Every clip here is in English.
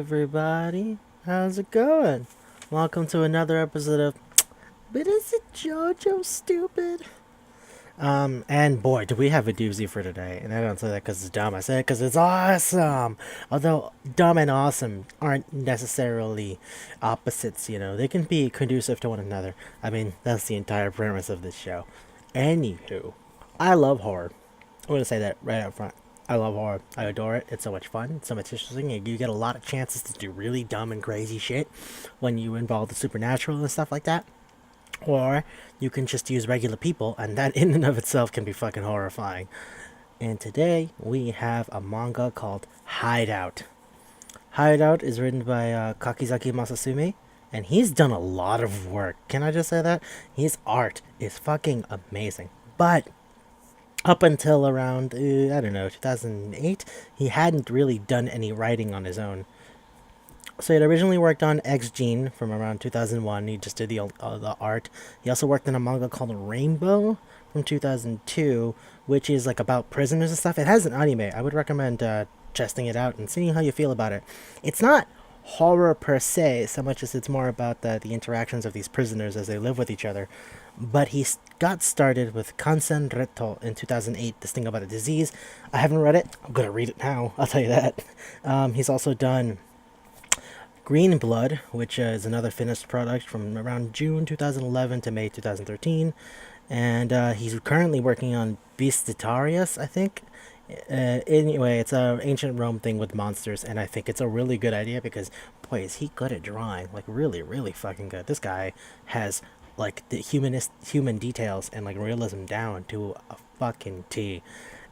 everybody. How's it going? Welcome to another episode of But Is It JoJo Stupid? And boy, do we have a doozy for today. And I don't say that because it's dumb. I say it because it's awesome. Although dumb and awesome aren't necessarily opposites, they can be conducive to one another. I mean, that's the entire premise of this show. Anywho, I love horror. I'm going to say that right up front. I love horror. I adore it. It's so much fun. It's so much interesting. You get a lot of chances to do really dumb and crazy shit when you involve the supernatural and stuff like that. Or you can just use regular people, and that in and of itself can be fucking horrifying. And today we have a manga called Hideout. Hideout is written by Kakizaki Masasume, and he's done a lot of work. Can I just say that? His art is fucking amazing. But up until around, I don't know, 2008, he hadn't really done any writing on his own. So he had originally worked on X Gene from around 2001. He just did the art. He also worked on a manga called Rainbow from 2002, which is like about prisoners and stuff. It has an anime. I would recommend testing it out and seeing how you feel about it. It's not horror per se, so much as it's more about the interactions of these prisoners as they live with each other. But he got started with Kansen Reto in 2008, this thing about a disease. I haven't read it. I'm going to read it now, I'll tell you that. He's also done Green Blood, which is another finished product from around June 2011 to May 2013. And he's currently working on Beastitarius, I think. Anyway, it's an ancient Rome thing with monsters, and I think it's a really good idea because, boy, is he good at drawing. Like, really, really fucking good. This guy has, like, the human details and, like, realism down to a fucking T.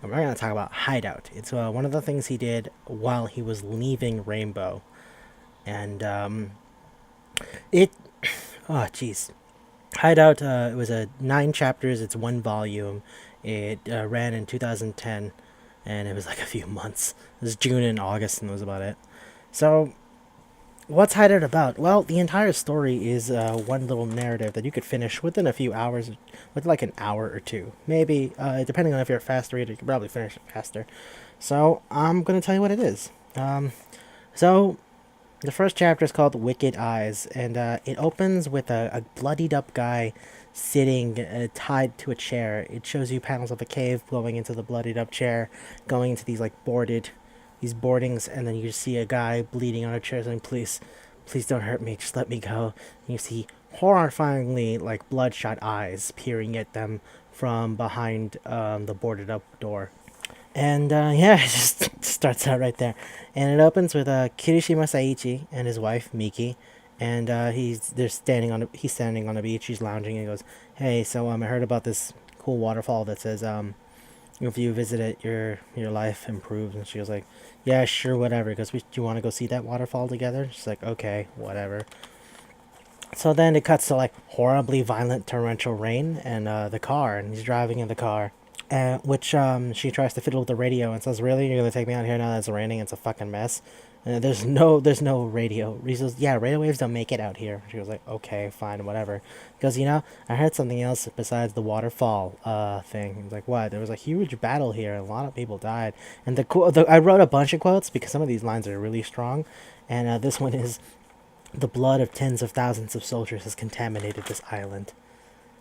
And we're going to talk about Hideout. It's one of the things he did while he was leaving Rainbow. And it oh jeez, Hideout, it was 9 chapters. It's 1 volume. It ran in 2010, and it was like a few months. It was June and August, and that was about it. So what's Hideout about? Well, the entire story is one little narrative that you could finish within a few hours, with like an hour or two, maybe, depending on if you're a fast reader. You could probably finish it faster. So I'm going to tell you what it is. So the first chapter is called Wicked Eyes, and it opens with a bloodied up guy sitting tied to a chair. It shows you panels of a cave going into the bloodied up chair, going into these boardings, and then you see a guy bleeding on a chair saying, please don't hurt me, just let me go. And you see horrifyingly like bloodshot eyes peering at them from behind the boarded up door. And yeah, it just starts out right there, and it opens with Kirishima Saichi and his wife Miki, and he's standing on the beach. He's lounging, and he goes, "Hey, so I heard about this cool waterfall that says if you visit it, your life improves." And she was like, "Yeah, sure, whatever." He goes, "Do you want to go see that waterfall together?" She's like, "Okay, whatever." So then it cuts to like horribly violent torrential rain and the car, and he's driving in the car. Which she tries to fiddle with the radio and says, "Really, you're gonna take me out here now that it's raining? It's a fucking mess." And there's no radio. He says, "Yeah, radio waves don't make it out here." She was like, "Okay, fine, whatever." Because I heard something else besides the waterfall thing. He's like, "What?" There was a huge battle here. A lot of people died. And I wrote a bunch of quotes because some of these lines are really strong, and this one is, "The blood of tens of thousands of soldiers has contaminated this island."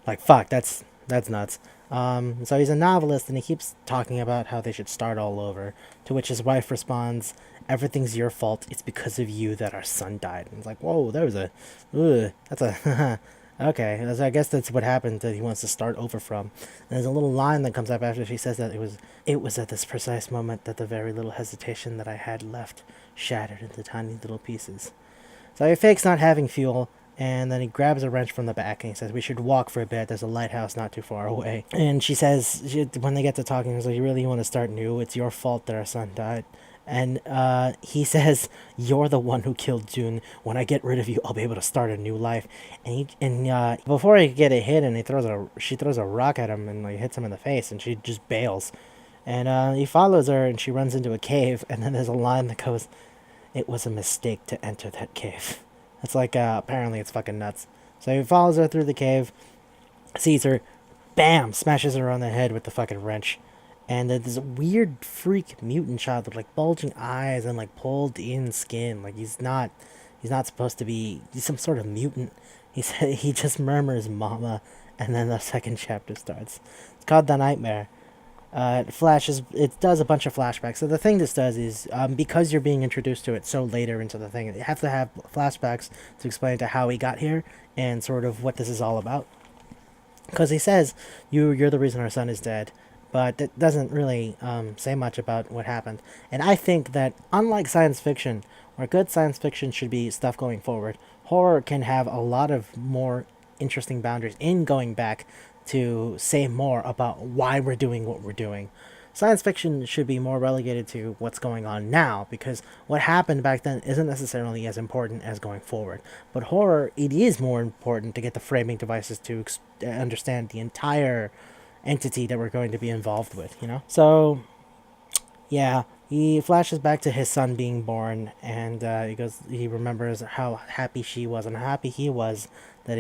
Like, fuck, that's nuts. So he's a novelist, and he keeps talking about how they should start all over, to which his wife responds, "Everything's your fault. It's because of you that our son died." And it's like, whoa, that's a, okay, so I guess that's what happened, that he wants to start over from. And there's a little line that comes up after she says that it was at this precise moment that the very little hesitation that I had left shattered into tiny little pieces. So he fakes not having fuel, and then he grabs a wrench from the back, and he says, "We should walk for a bit. There's a lighthouse not too far away." And she says, when they get to talking, he's like, "You really want to start new? It's your fault that our son died." And he says, "You're the one who killed June. When I get rid of you, I'll be able to start a new life." And before he can get a hit, and she throws a rock at him and like hits him in the face, and she just bails. And he follows her, and she runs into a cave, and then there's a line that goes, "It was a mistake to enter that cave." It's like, apparently it's fucking nuts. So he follows her through the cave, sees her, bam, smashes her on the head with the fucking wrench. and this weird freak mutant child with like bulging eyes and like pulled in skin. Like he's not supposed to be. He's some sort of mutant. He just murmurs "mama," and then the second chapter starts. It's called The Nightmare. It flashes. It does a bunch of flashbacks. So the thing this does is, because you're being introduced to it so later into the thing, you have to have flashbacks to explain to how he got here and sort of what this is all about. Because he says you're the reason our son is dead, but it doesn't really say much about what happened. And I think that unlike science fiction, where good science fiction should be stuff going forward, horror can have a lot of more interesting boundaries in going back to say more about why we're doing what we're doing. Science fiction should be more relegated to what's going on now because what happened back then isn't necessarily as important as going forward. But horror, it is more important to get the framing devices to understand the entire entity that we're going to be involved with, you know? So, yeah, he flashes back to his son being born, and he remembers how happy she was and how happy he was that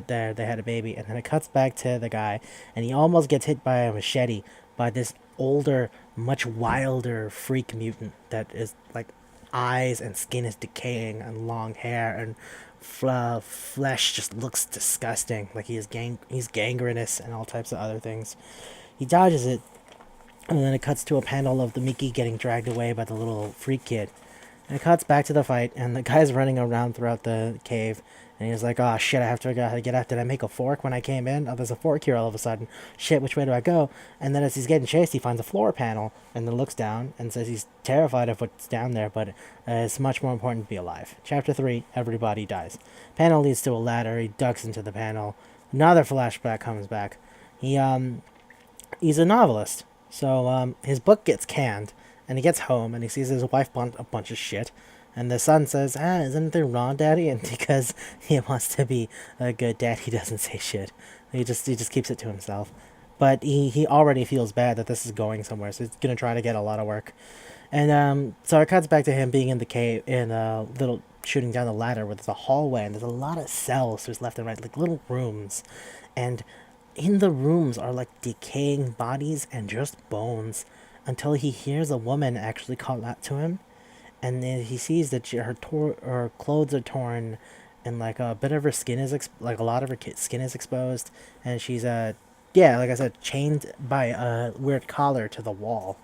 they had a baby, and then it cuts back to the guy, and he almost gets hit by a machete by this older, much wilder freak mutant that is like eyes and skin is decaying and long hair and flesh just looks disgusting. Like he's gangrenous and all types of other things. He dodges it, and then it cuts to a panel of the Mickey getting dragged away by the little freak kid. And it cuts back to the fight, and the guy's running around throughout the cave. And he's like, oh shit, I have to figure out how to get out. Did I make a fork when I came in? Oh, there's a fork here all of a sudden. Shit, which way do I go? And then as he's getting chased, he finds a floor panel, and then looks down, and says he's terrified of what's down there, but it's much more important to be alive. Chapter 3, everybody dies. Panel leads to a ladder, he ducks into the panel. Another flashback comes back. He's a novelist. So his book gets canned, and he gets home, and he sees his wife bought a bunch of shit. And the son says, isn't anything wrong, Daddy? And because he wants to be a good dad, he doesn't say shit. He just keeps it to himself. But he already feels bad that this is going somewhere, so he's going to try to get a lot of work. And so it cuts back to him being in the cave, in a little, shooting down the ladder where there's a hallway, and there's a lot of cells, there's left and right, like little rooms. And in the rooms are like decaying bodies and just bones until he hears a woman actually call out to him, and then he sees that her clothes are torn, and like a bit of her skin is like a lot of her skin is exposed, and she's yeah, like I said, chained by a weird collar to the wall,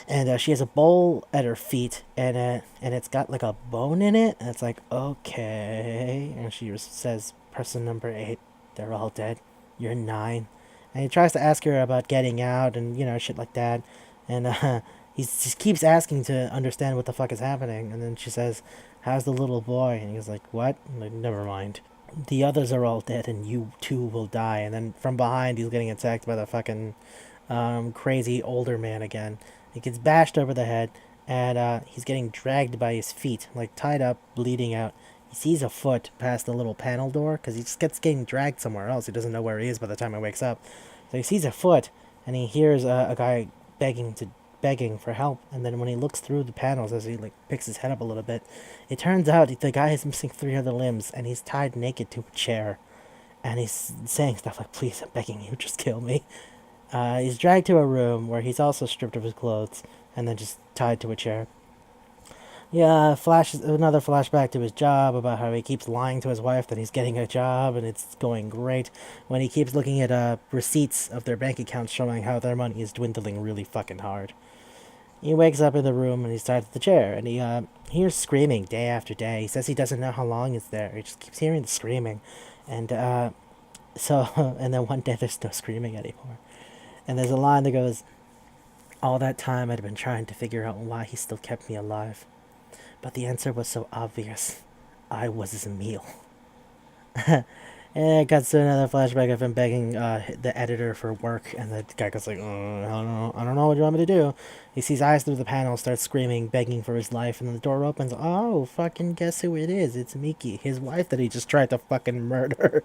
and she has a bowl at her feet, and it's got like a bone in it, and it's like okay, and she says, "Person number 8, they're all dead. You're 9." And he tries to ask her about getting out and shit like that, and he just keeps asking to understand what the fuck is happening, and then she says, "How's the little boy?" And he's like, "What?" I'm like, never mind. The others are all dead, and you too will die. And then from behind, he's getting attacked by the fucking crazy older man again. He gets bashed over the head, and he's getting dragged by his feet, like tied up, bleeding out. He sees a foot past the little panel door because he just gets getting dragged somewhere else. He doesn't know where he is by the time he wakes up. So he sees a foot, and he hears a guy begging for help. And then when he looks through the panels as he like picks his head up a little bit, it turns out the guy is missing 3 other limbs, and he's tied naked to a chair. And he's saying stuff like, "Please, I'm begging you, just kill me." He's dragged to a room where he's also stripped of his clothes and then just tied to a chair. Yeah, flashes another flashback to his job about how he keeps lying to his wife that he's getting a job and it's going great when he keeps looking at receipts of their bank accounts showing how their money is dwindling really fucking hard. He wakes up in the room and he's tied to the chair, and he hears screaming day after day. He says he doesn't know how long it's there. He just keeps hearing the screaming, and and then one day there's no screaming anymore. And there's a line that goes, "All that time I'd been trying to figure out why he still kept me alive. But the answer was so obvious. I was his meal." And it cuts to another flashback of him begging the editor for work, and the guy goes like, I don't know what you want me to do." He sees eyes through the panel, starts screaming, begging for his life, and then the door opens. Oh, fucking guess who it is? It's Miki, his wife that he just tried to fucking murder.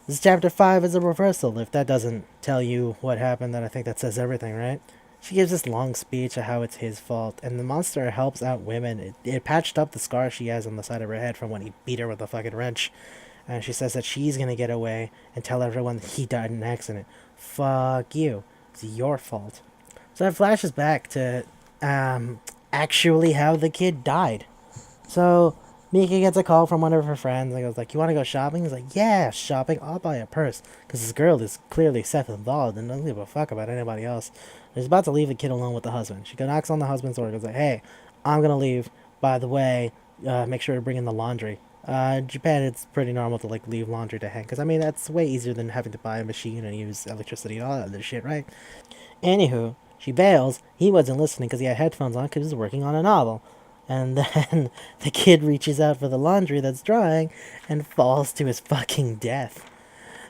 This chapter 5 is a reversal. If that doesn't tell you what happened, then I think that says everything, right? She gives this long speech of how it's his fault, and the monster helps out women. It patched up the scar she has on the side of her head from when he beat her with a fucking wrench. And she says that she's gonna get away and tell everyone that he died in an accident. Fuck you. It's your fault. So it flashes back to actually how the kid died. So Mika gets a call from one of her friends and goes like, "You want to go shopping?" He's like, "Yeah, shopping. I'll buy a purse." Because this girl is clearly self-involved and doesn't give a fuck about anybody else. She's about to leave the kid alone with the husband. She knocks on the husband's door and goes like, "Hey, I'm gonna leave. By the way, make sure to bring in the laundry." In Japan, it's pretty normal to like leave laundry to hang because I mean that's way easier than having to buy a machine and use electricity and all that other shit, right? Anywho, she bails. He wasn't listening because he had headphones on because he was working on a novel. And then the kid reaches out for the laundry that's drying and falls to his fucking death.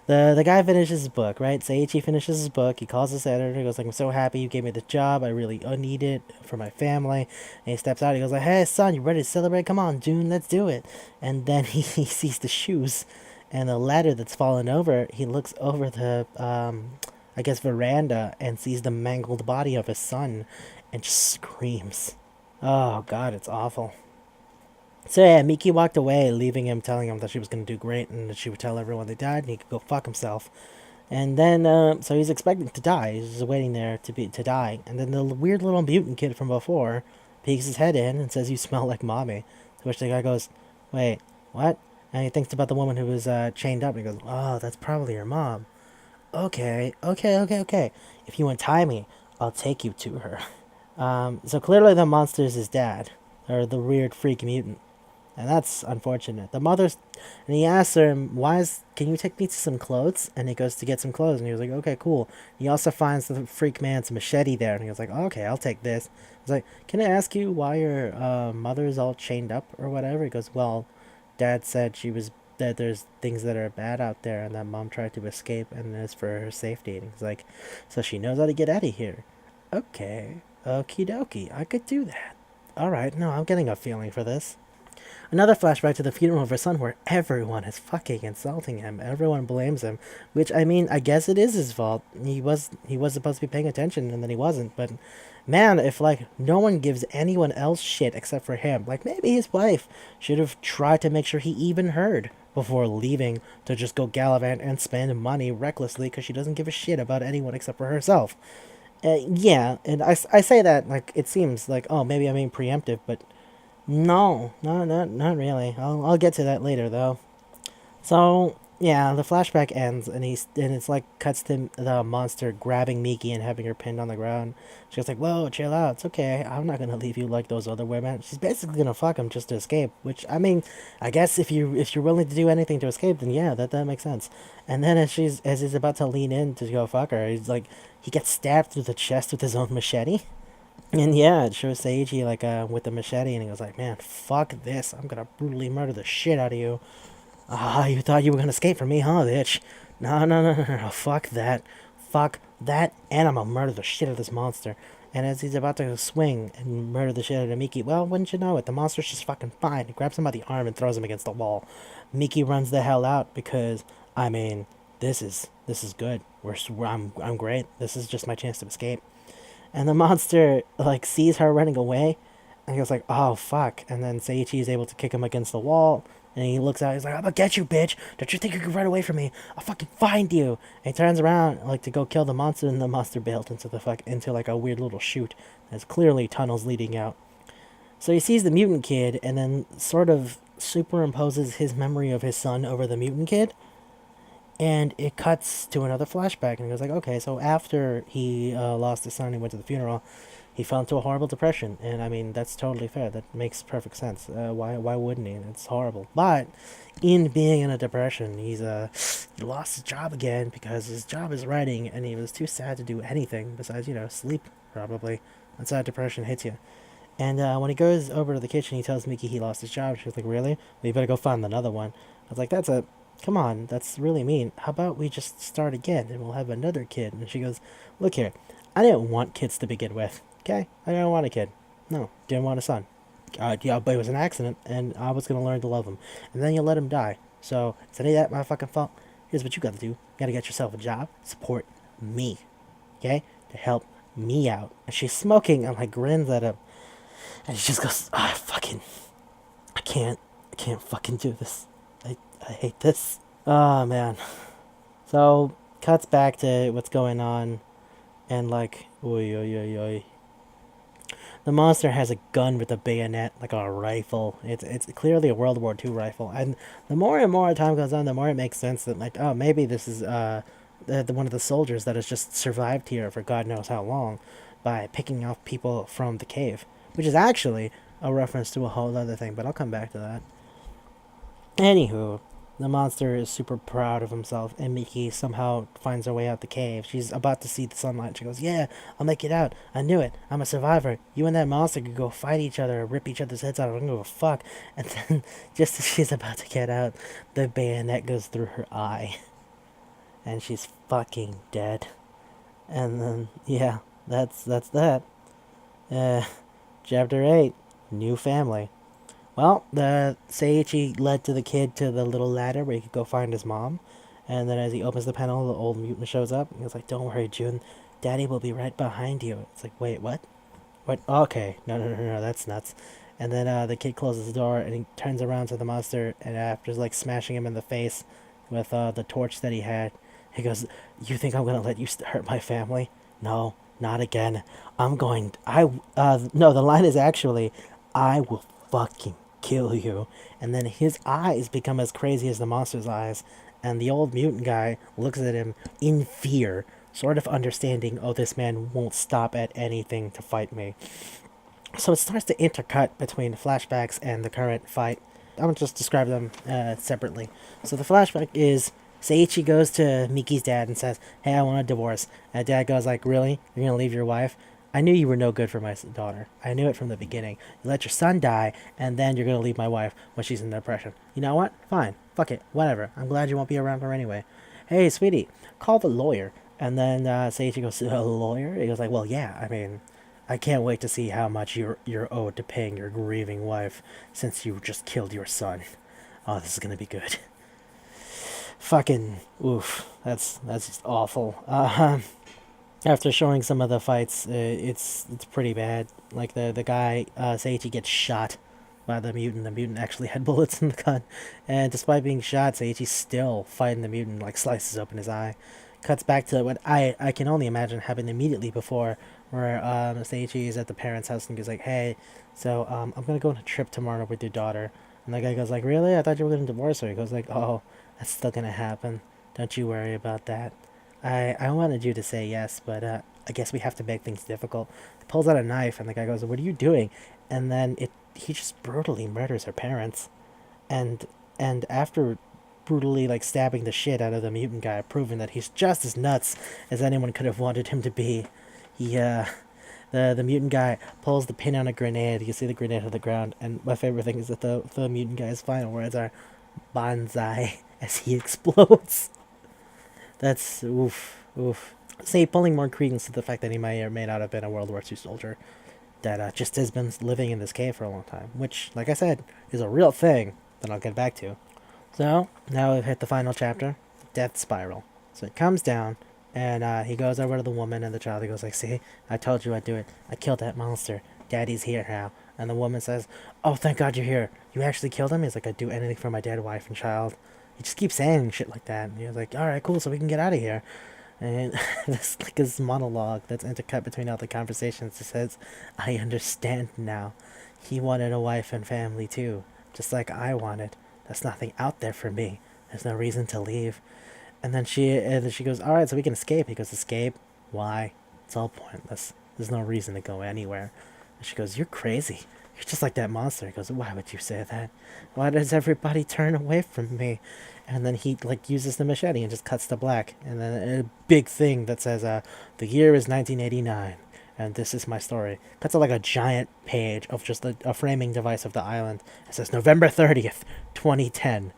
The guy finishes his book, right? Seiichi finishes his book. He calls his editor. He goes like, "I'm so happy you gave me the job. I really need it for my family." And he steps out. He goes like, "Hey, son, you ready to celebrate? Come on, June, let's do it." And then he sees the shoes and the ladder that's fallen over. He looks over the, I guess, veranda and sees the mangled body of his son and just screams. Oh, God, it's awful. So yeah, Miki walked away, leaving him, telling him that she was going to do great and that she would tell everyone they died and he could go fuck himself. And then, so he's expecting to die. He's just waiting there to die. And then the weird little mutant kid from before peeks his head in and says, "You smell like mommy." To which the guy goes, "Wait, what?" And he thinks about the woman who was chained up. And he goes, "Oh, that's probably your mom." Okay. If you untie me, I'll take you to her. So clearly the monster's his dad, or the weird freak mutant. And that's unfortunate. The mother's, and he asks her, can you take me to some clothes? And he goes to get some clothes, and he was like, "Okay, cool." He also finds the freak man's machete there, and he was like, "Okay, I'll take this." He's like, "Can I ask you why your mother's all chained up or whatever?" He goes, "Well, Dad said that there's things that are bad out there, and that Mom tried to escape, and it's for her safety." And he's like, "So she knows how to get out of here." Okay, okie dokie, I could do that. Alright, no, I'm getting a feeling for this. Another flashback to the funeral of her son where everyone is fucking insulting him. Everyone blames him. Which I mean, I guess it is his fault. He was supposed to be paying attention and then he wasn't, but man, if like no one gives anyone else shit except for him, like maybe his wife should have tried to make sure he even heard before leaving to just go gallivant and spend money recklessly because she doesn't give a shit about anyone except for herself. Yeah, and I say that like it seems like, oh, maybe I'm being preemptive, but no, not really. I'll get to that later though. So yeah, the flashback ends and it's like cuts to the monster grabbing Miki and having her pinned on the ground. She's like, "Whoa, chill out. It's okay. I'm not gonna leave you like those other women." She's basically gonna fuck him just to escape. Which I mean, I guess if you're willing to do anything to escape, then yeah, that makes sense. And then as he's about to lean in to go fuck her, he gets stabbed through the chest with his own machete. And yeah, it shows Seiji like with the machete, and he goes like, "Man, fuck this! I'm gonna brutally murder the shit out of you." Ah, you thought you were gonna escape from me, huh, bitch? No. Fuck that, and I'm gonna murder the shit out of this monster. And as he's about to swing and murder the shit out of Miki, well, wouldn't you know it, the monster's just fucking fine. He grabs him by the arm and throws him against the wall. Miki runs the hell out because, I mean, this is good. I'm great. This is just my chance to escape. And the monster like sees her running away, and he goes like, "Oh fuck!" And then Seiichi is able to kick him against the wall, and he looks out. He's like, "I'm gonna get you, bitch! Don't you think you can run away from me? I'll fucking find you!" And he turns around like to go kill the monster, and the monster bailed into like a weird little chute. There's clearly tunnels leading out. So he sees the mutant kid, and then sort of superimposes his memory of his son over the mutant kid, and it cuts to another flashback, and he goes like, "Okay, so after he lost his son, he went to the funeral. He fell into a horrible depression, and I mean that's totally fair. That makes perfect sense. Why wouldn't he? It's horrible. But in being in a depression, he lost his job again because his job is writing, and he was too sad to do anything besides sleep probably. That's how depression hits you. And when he goes over to the kitchen, he tells Miki he lost his job. She's like, "Really? Well, you better go find another one." I was like, come on, that's really mean. How about we just start again and we'll have another kid?" And she goes, "Look here, I didn't want kids to begin with, okay? I didn't want a kid. No, didn't want a son. Yeah, but it was an accident, and I was going to learn to love him. And then you let him die. So, is any of that my fucking fault? Here's what you got to do. You got to get yourself a job, support me, okay? To help me out." And she's smoking and like grins at him. And she just goes, I can't fucking do this. I hate this. Oh, man. So, cuts back to what's going on. And like, oi, oi, oi, oi. The monster has a gun with a bayonet, like a rifle. It's clearly a World War II rifle. And the more and more time goes on, the more it makes sense that like, oh, maybe this is one of the soldiers that has just survived here for God knows how long, by picking off people from the cave, which is actually a reference to a whole other thing. But I'll come back to that. Anywho, the monster is super proud of himself, and Mickey somehow finds her way out the cave. She's about to see the sunlight. She goes, "Yeah, I'll make it out. I knew it. I'm a survivor. You and that monster could go fight each other, rip each other's heads out. I don't give a fuck." And then, just as she's about to get out, the bayonet goes through her eye, and she's fucking dead. And then, yeah, that's that. Uh, Chapter 8, New Family. Well, the Seiichi led to the kid to the little ladder where he could go find his mom. And then as he opens the panel, the old mutant shows up. He was like, "Don't worry, Jun. Daddy will be right behind you." It's like, wait, what? What? Okay. No, no, no, no, that's nuts. And then the kid closes the door and he turns around to the monster. And after like smashing him in the face with the torch that he had, he goes, "You think I'm going to let you hurt my family? No, not again. I'm going... no, the line is actually, I will fucking kill you." And then his eyes become as crazy as the monster's eyes, and the old mutant guy looks at him in fear, sort of understanding, oh, this man won't stop at anything to fight me. So it starts to intercut between flashbacks and the current fight. I'm gonna just describe them separately. So the flashback is Seiichi goes to Miki's dad and says, "Hey, I want a divorce." And dad goes like, "Really? You're gonna leave your wife? I knew you were no good for my daughter. I knew it from the beginning. You let your son die, and then you're gonna leave my wife when she's in depression. You know what? Fine. Fuck it. Whatever. I'm glad you won't be around her anyway. Hey, sweetie, call the lawyer." And then Seiichi goes, "A lawyer?" He goes like, "Well, yeah. I mean, I can't wait to see how much you're owed to paying your grieving wife since you just killed your son. Oh, this is gonna be good." Fucking oof. That's just awful. After showing some of the fights, it's pretty bad. Like the guy Seiichi gets shot by the mutant. The mutant actually had bullets in the gun, and despite being shot, Seiichi's still fighting the mutant. Like slices open his eye. Cuts back to what I can only imagine happened immediately before, where Seiichi is at the parents' house and goes like, "Hey, so I'm gonna go on a trip tomorrow with your daughter." And the guy goes like, "Really? I thought you were gonna divorce her." He goes like, "Oh, that's still gonna happen. Don't you worry about that. I wanted you to say yes, but I guess we have to make things difficult." He pulls out a knife, and the guy goes, "What are you doing?" And then he just brutally murders her parents, and after brutally like stabbing the shit out of the mutant guy, proving that he's just as nuts as anyone could have wanted him to be, he the mutant guy pulls the pin on a grenade. You see the grenade on the ground, and my favorite thing is that the mutant guy's final words are "Banzai" as he explodes. That's oof, oof. Say, pulling more credence to the fact that he may or may not have been a World War II soldier that just has been living in this cave for a long time, which, like I said, is a real thing that I'll get back to. So, now we've hit the final chapter, Death Spiral. So it comes down, and he goes over to the woman and the child. He goes like, "See, I told you I'd do it. I killed that monster. Daddy's here now." And the woman says, "Oh, thank God you're here. You actually killed him?" He's like, "I'd do anything for my dead wife and child." He just keeps saying shit like that. And he was like, "Alright, cool, so we can get out of here." And this like this monologue that's intercut between all the conversations. It says, "I understand now. He wanted a wife and family too, just like I wanted. There's nothing out there for me. There's no reason to leave." And then she goes, "All right, so we can escape." He goes, "Escape? Why? It's all pointless. There's no reason to go anywhere." And she goes, "You're crazy. You're just like that monster." He goes, "Why would you say that? Why does everybody turn away from me?" And then he like uses the machete and just cuts to black. And then a big thing that says, "The year is 1989, and this is my story." Cuts to like a giant page of just a framing device of the island. It says November 30th, 2010.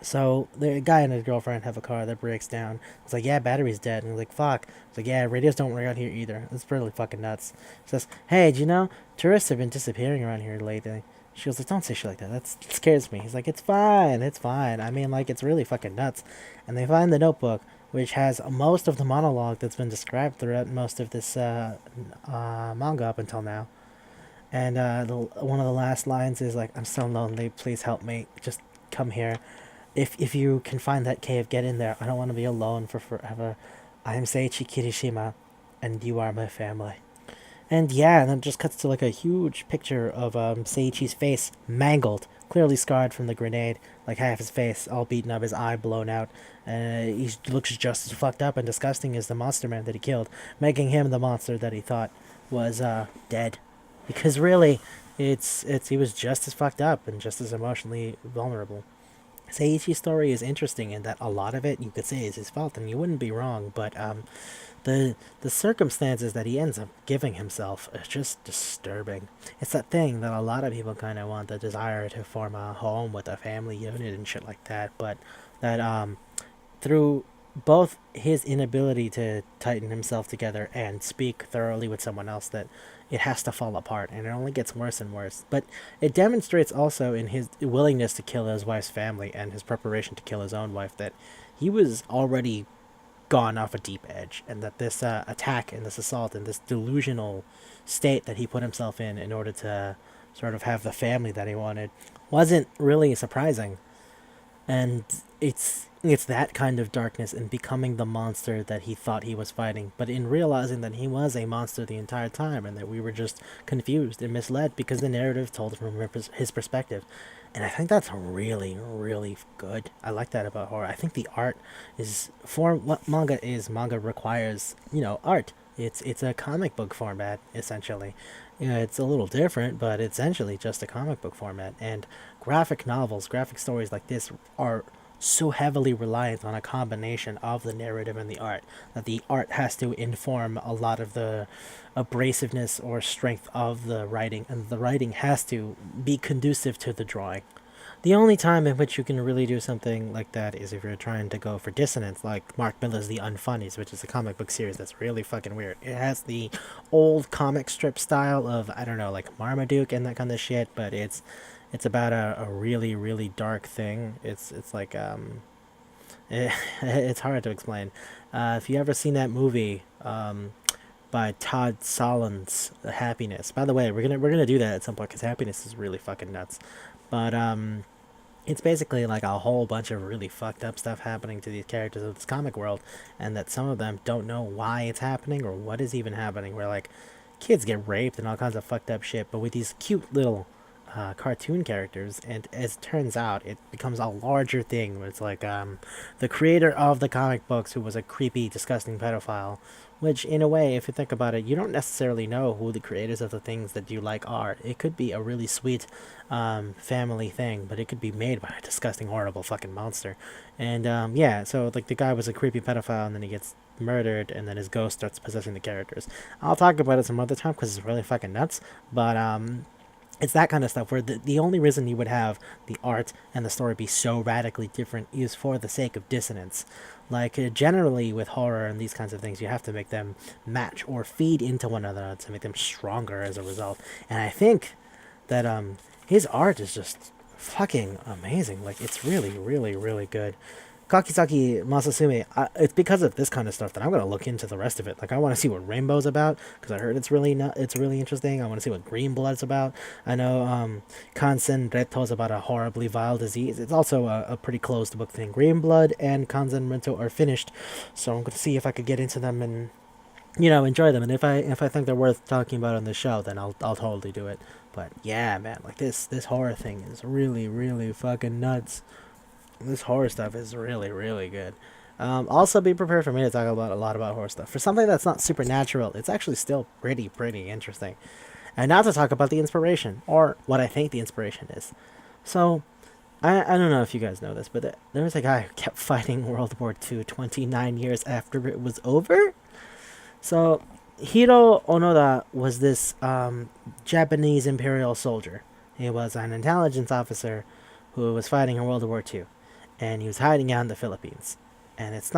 So the guy and his girlfriend have a car that breaks down. It's like, "Yeah, battery's dead." And he's like, "Fuck." It's like, "Yeah, radios don't work out here either." It's really fucking nuts. It says, "Hey, do you know, tourists have been disappearing around here lately." She goes like, "Don't say shit like that. That scares me." He's like, "It's fine. It's fine. I mean, like, it's really fucking nuts." And they find the notebook, which has most of the monologue that's been described throughout most of this manga up until now. And one of the last lines is like, "I'm so lonely. Please help me. Just come here. If you can find that cave, get in there. I don't want to be alone for forever. I am Seiichi Kirishima, and you are my family. And yeah, and then it just cuts to like a huge picture of Seiichi's face, mangled, clearly scarred from the grenade, like half his face all beaten up, his eye blown out. He looks just as fucked up and disgusting as the monster man that he killed, making him the monster that he thought was dead. Because really, it's he was just as fucked up and just as emotionally vulnerable. Seiichi's story is interesting in that a lot of it you could say is his fault, and you wouldn't be wrong. But the circumstances that he ends up giving himself is just disturbing. It's that thing that a lot of people kind of want, the desire to form a home with a family unit and shit like that. But that through both his inability to tighten himself together and speak thoroughly with someone else, that it has to fall apart, and it only gets worse and worse. But it demonstrates also in his willingness to kill his wife's family and his preparation to kill his own wife that he was already gone off a deep edge, and that this attack and this assault and this delusional state that he put himself in order to sort of have the family that he wanted wasn't really surprising. And it's that kind of darkness and becoming the monster that he thought he was fighting, but in realizing that he was a monster the entire time, and that we were just confused and misled because the narrative told from his perspective. And I think that's really, really good. I like that about horror. I think the art is, for what manga is, manga requires, art. It's a comic book format, essentially. It's a little different, but essentially just a comic book format. And graphic novels, graphic stories like this are so heavily reliant on a combination of the narrative and the art that the art has to inform a lot of the abrasiveness or strength of the writing, and the writing has to be conducive to the drawing. The only time in which you can really do something like that is if you're trying to go for dissonance, like Mark Miller's The Unfunnies, which is a comic book series that's really fucking weird. It has the old comic strip style of, I don't know, like Marmaduke and that kind of shit, but it's about a really, really dark thing. It's like it's hard to explain. If you ever seen that movie by Todd Solondz, Happiness. By the way, we're gonna do that at some point because Happiness is really fucking nuts. But it's basically like a whole bunch of really fucked up stuff happening to these characters of this comic world, and that some of them don't know why it's happening or what is even happening. Where like kids get raped and all kinds of fucked up shit, but with these cute little cartoon characters, and as it turns out, it becomes a larger thing where it's like the creator of the comic books, who was a creepy, disgusting pedophile. Which, in a way, if you think about it, you don't necessarily know who the creators of the things that you like are. It could be a really sweet family thing, but it could be made by a disgusting, horrible fucking monster. And yeah, so like the guy was a creepy pedophile, and then he gets murdered, and then his ghost starts possessing the characters. I'll talk about it some other time because it's really fucking nuts. But it's that kind of stuff where the only reason you would have the art and the story be so radically different is for the sake of dissonance. Like, generally with horror and these kinds of things, you have to make them match or feed into one another to make them stronger as a result. And I think that his art is just fucking amazing. Like, it's really, really, really good. Kakizaki Masasume, it's because of this kind of stuff that I'm gonna look into the rest of it. Like, I want to see what Rainbow's about because I heard it's really interesting. I want to see what Green Blood's about. I know Kansen Reto's about a horribly vile disease. It's also a pretty closed book thing. Green Blood and Kansen Reto are finished, so I'm gonna see if I could get into them and enjoy them. And if I think they're worth talking about on the show, then I'll totally do it. But yeah, man, like this horror thing is really, really fucking nuts. This horror stuff is really, really good. Also, be prepared for me to talk about a lot about horror stuff. For something that's not supernatural, it's actually still pretty, pretty interesting. And now to talk about the inspiration, or what I think the inspiration is. So, I don't know if you guys know this, but there was a guy who kept fighting World War II 29 years after it was over. So, Hiro Onoda was this Japanese imperial soldier. He was an intelligence officer who was fighting in World War II, and he was hiding out in the Philippines. And it's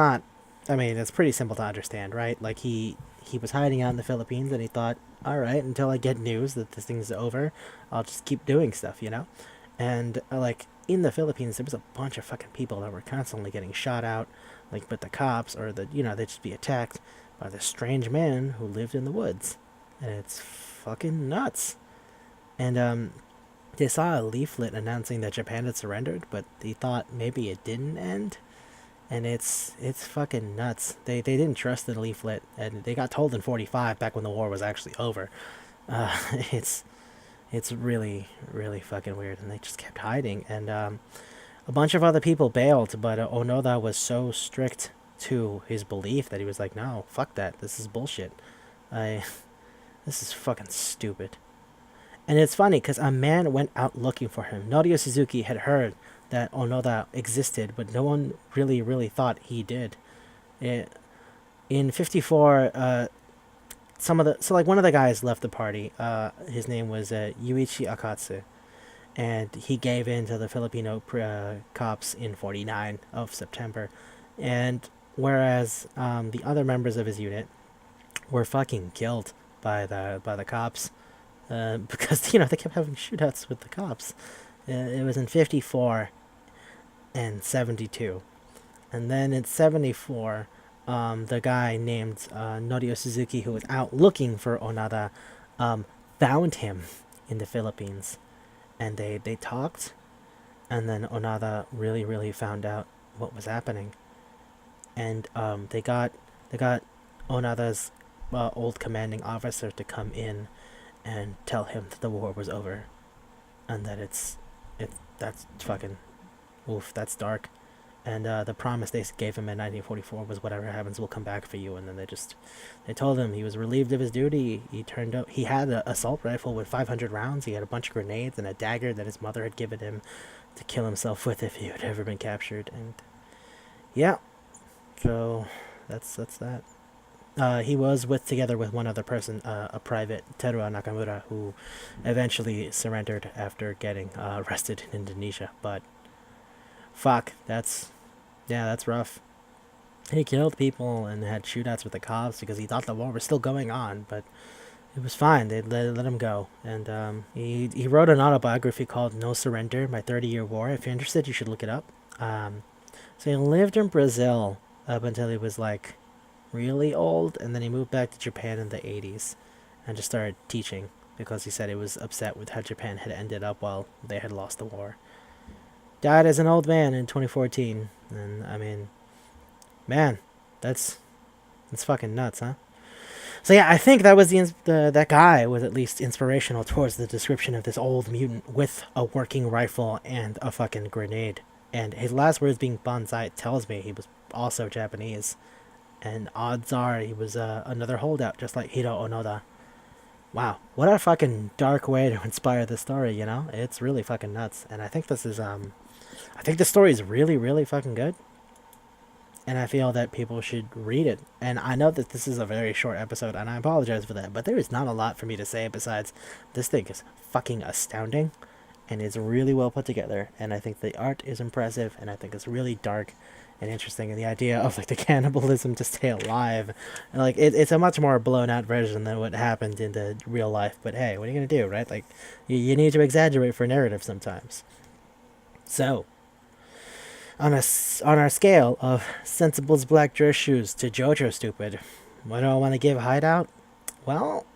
pretty simple to understand, right? Like, he was hiding out in the Philippines, and he thought, all right, until I get news that this thing's over, I'll just keep doing stuff, And like in the Philippines, there was a bunch of fucking people that were constantly getting shot out, like with the cops, or they'd just be attacked by this strange man who lived in the woods, and it's fucking nuts. And they saw a leaflet announcing that Japan had surrendered, but they thought maybe it didn't end. and it's fucking nuts. They didn't trust the leaflet, and they got told in '45 back when the war was actually over. Uh, it's it's really fucking weird, and they just kept hiding. And a bunch of other people bailed, but Onoda was so strict to his belief that he was like, no, fuck that. This is bullshit. I This is fucking stupid. And it's funny because a man went out looking for him. Norio Suzuki had heard that Onoda existed, but no one really thought he did. It, in '54, one of the guys left the party. His name was Yuichi Akatsu, and he gave in to the Filipino cops in '49 of September, and whereas the other members of his unit were fucking killed by the cops, because they kept having shootouts with the cops. It was in '54 and '72, and then in '74, the guy named Norio Suzuki, who was out looking for Onada, found him in the Philippines, and they talked, and then Onada really found out what was happening, and they got Onada's old commanding officer to come in and tell him that the war was over, and that that's fucking oof, that's dark. And the promise they gave him in 1944 was whatever happens, we'll come back for you. And then they told him he was relieved of his duty. He turned up. He had an assault rifle with 500 rounds. He had a bunch of grenades and a dagger that his mother had given him to kill himself with if he had ever been captured. And yeah, so that's that. He was together with one other person, a private, Teruo Nakamura, who eventually surrendered after getting arrested in Indonesia. But fuck, that's rough. He killed people and had shootouts with the cops because he thought the war was still going on, but it was fine. They let him go. And he wrote an autobiography called No Surrender, My 30-Year War. If you're interested, you should look it up. So he lived in Brazil up until he was like really old, and then he moved back to Japan in the 80s and just started teaching because he said he was upset with how Japan had ended up while they had lost the war. Died as an old man in 2014, and I mean, man, that's fucking nuts, huh? So yeah, I think that was that guy was at least inspirational towards the description of this old mutant with a working rifle and a fucking grenade. And his last words being bonsai tells me he was also Japanese, and odds are he was another holdout, just like Hiro Onoda. Wow, what a fucking dark way to inspire the story, you know? It's really fucking nuts, and I think the story is really fucking good. And I feel that people should read it. And I know that this is a very short episode, and I apologize for that, but there is not a lot for me to say besides this thing is fucking astounding, and it's really well put together, and I think the art is impressive, and I think it's really dark and interesting, and the idea of like the cannibalism to stay alive, and like it's a much more blown out version than what happened in the real life. But hey, what are you gonna do, right? Like you need to exaggerate for narrative sometimes. So on our scale of Sensible's black dress shoes to JoJo stupid, what do I want to give Hideout? Well,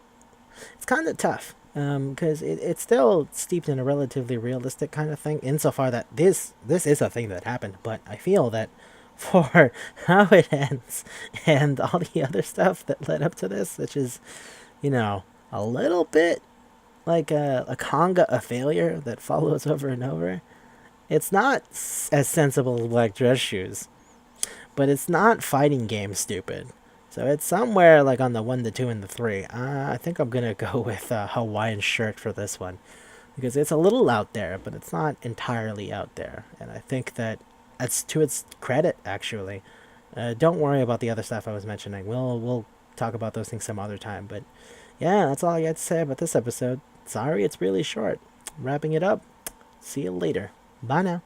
it's kind of tough because it's still steeped in a relatively realistic kind of thing, insofar that this is a thing that happened. But I feel that for how it ends and all the other stuff that led up to this, which is, a little bit like a conga, a failure that follows over and over. It's not as sensible as black dress shoes, but it's not fighting game stupid. So it's somewhere like on the 1, the 2, and the 3. I think I'm gonna go with Hawaiian shirt for this one, because it's a little out there, but it's not entirely out there. And I think that it's to its credit, actually. Don't worry about the other stuff I was mentioning. We'll talk about those things some other time. But yeah, that's all I got to say about this episode. Sorry, it's really short. Wrapping it up. See you later. Bye now.